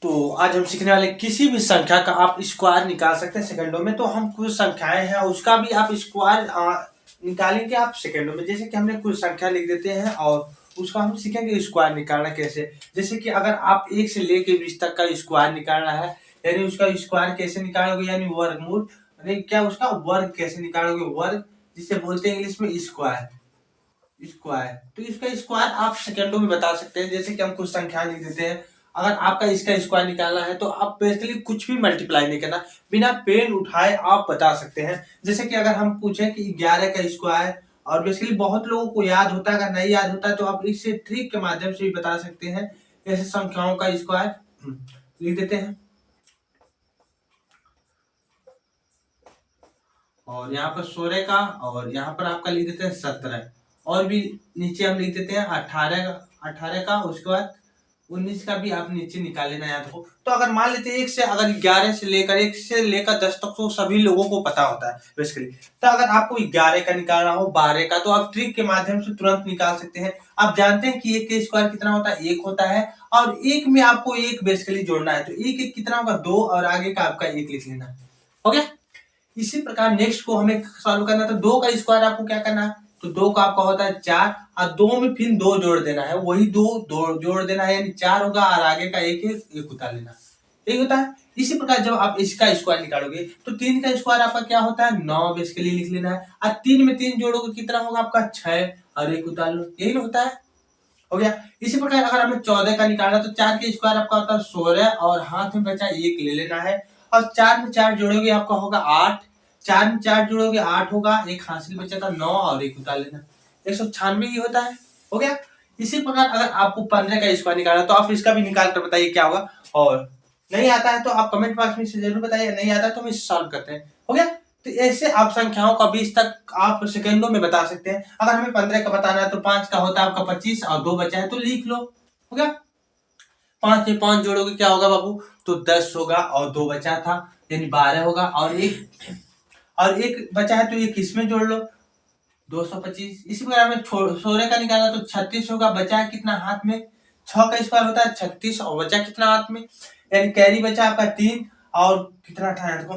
तो आज हम सीखने वाले किसी भी संख्या का आप स्क्वायर निकाल सकते हैं सेकंडों में। तो हम कुछ संख्याएं हैं उसका भी आप स्क्वायर निकालेंगे आप सेकंडों में। जैसे कि हमने कुछ संख्या लिख देते हैं और उसका हम सीखेंगे स्क्वायर निकालना कैसे। जैसे कि अगर आप 1 से लेके 20 तक का स्क्वायर निकालना है, यानी उसका स्क्वायर कैसे निकालोगे, यानी वर्गमूल, यानी क्या उसका वर्ग कैसे निकालोगे, वर्ग जिसे बोलते हैं इंग्लिश में स्क्वायर। स्क्वायर तो इसका स्क्वायर आप सेकंडों में बता सकते हैं। जैसे कि हम कुछ संख्या लिख देते हैं, अगर आपका इसका स्क्वायर निकालना है तो आप बेसिकली कुछ भी मल्टीप्लाई नहीं करना, बिना पेन उठाए आप बता सकते हैं। जैसे कि अगर हम पूछें कि 11 का स्क्वायर, और बेसिकली बहुत लोगों को याद होता है, अगर नहीं याद होता है तो आप इससे ट्रिक के माध्यम से भी बता सकते हैं। ऐसे संख्याओं का स्क्वायर लिख देते हैं और यहाँ पर 16 का, और यहाँ पर आपका लिख देते हैं 17, और भी नीचे हम लिख देते हैं 18 का, उसके बाद 19 का भी आप नीचे निकाल लेना याद हो। तो अगर मान लेते हैं 11 से लेकर 10 तक तो सभी लोगों को पता होता है बेसिकली। तो अगर आपको 11 का निकालना हो, 12 का, तो आप ट्रिक के माध्यम से तुरंत निकाल सकते हैं। आप जानते हैं कि 1 का स्क्वायर कितना होता है, 1 होता है, और 1 में आपको 1 बेसिकली जोड़ना है। तो 1 कितना होगा, 2, और आगे का आपका 1 लिख लेना। हो गया। इसी प्रकार नेक्स्ट को हमें सॉल्व करना है। तो 2 का स्क्वायर आपको क्या करना है, तो 2 का आपका होता है 4, और 2 में फिर 2 जोड़ देना है, वही 2 जोड़ देना है, यानी 4 होगा, और आगे का 1 उतार लेना, यही होता है। इसी प्रकार जब आप इसका स्क्वायर निकालोगे तो 3 का स्क्वायर आपका क्या होता है, 9 बेसिकली लिख लेना है, और 3 में 3 जोड़ोगे कितना होगा आपका 6, और 1 उतार लो, यही होता है। हो गया। इसी प्रकार अगर हमें 14 का निकालना तो 4 के स्क्वायर आपका होता है 16, और हाथ में बचा 1 ले लेना है, और 4 में 4 जोड़ोगे आपका होगा 8, 4 में 4 जोड़ोगे 8 होगा, एक हासिल बचा था 9, और 1 उतार लेना, 196 ही होता है। हो गया। इसी प्रकार अगर आपको 15 का स्क्वायर निकालना तो आप इसका भी निकाल कर बताइए क्या होगा, और नहीं आता है तो आप कमेंट बॉक्स में से जरूर बताइए, नहीं आता है तो हम इसे सॉल्व करते हैं। हो गया। तो ऐसे आप संख्याओं का 20 तक आप सेकंडों में बता सकते हैं। अगर हमें 15 का बताना है तो 5 का होता है आपका 25, और 2 बचा है तो लिख लो। हो गया। 5 में 5 जोड़ोगे क्या होगा बाबू, तो 10 होगा, और 2 बचा था यानी 12 होगा, और एक बचा है तो ये किसमें जोड़ लो, 225। इसी प्रकार हमें 16 का निकालना तो 36 होगा, बचा है कितना हाथ में, 6 का स्क्वायर होता है 36, और बचा कितना हाथ में, यानी कैरी बचा आपका 3, और कितना था देखो।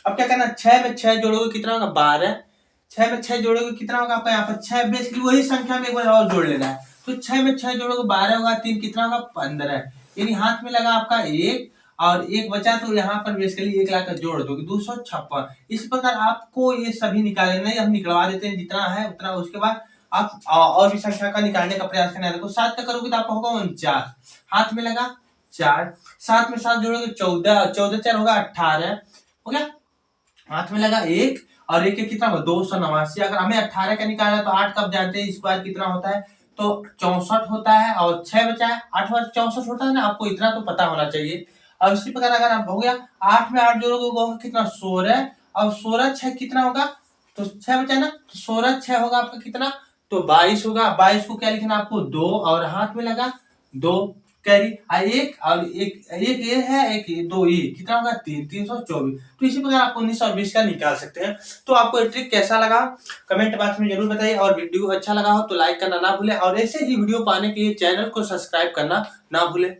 अब क्या करना, 6 में 6 जोड़ोगे कितना होगा 12, 6 में 6 जोड़ोगे कितना होगा आपका यहाँ पर 6, बेसिकली वही संख्या में एक बार और जोड़ लेना है। तो 6 में 6 जोड़ोगे 12 होगा, 3 कितना होगा 15, यानी हाथ में लगा आपका 1, और 1 बचा तो यहाँ पर बेसिकली 1 लाकर जोड़ दोगे 256। इस प्रकार आपको ये सभी निकालने नहीं, हम निकलवा देते हैं जितना है उतना, उसके बाद आप और भी संख्या का निकालने का प्रयास करना है। देखो 7 का करोगे तो आपका होगा 49, हाथ में लगा 4, 7 में 7 जोड़ोगे 14, 14 4 होगा 18। हो गया। हाथ में लगा 1, और 1 कितना होगा 289। अगर हमें 18 का निकालना है तो 8 कब जानते हैं स्क्वायर कितना होता है, तो 64 होता है, और 6 बचा है 8 बार 64 होता है ना, आपको इतना तो पता होना चाहिए। और इसी प्रकार अगर आप हो गया 8 में 8 जोड़ोगे होगा कितना 16, और 16 6 कितना होगा, तो 6 बचा है ना, तो 16 6 होगा आपका कितना, तो 22 होगा। 22 को क्या लिखना आपको 2, और हाथ में लगा 2 कैरी, एक और एक ये है, एक ये, 2 ये कितना होगा 3, 324। तो इसी प्रकार आप 19 और 20 का निकाल सकते हैं। तो आपको ये ट्रिक कैसा लगा कमेंट बॉक्स में जरूर बताइए, और वीडियो अच्छा लगा हो तो लाइक करना ना भूलें, और ऐसे ही वीडियो पाने के लिए चैनल को सब्सक्राइब करना ना भूलें।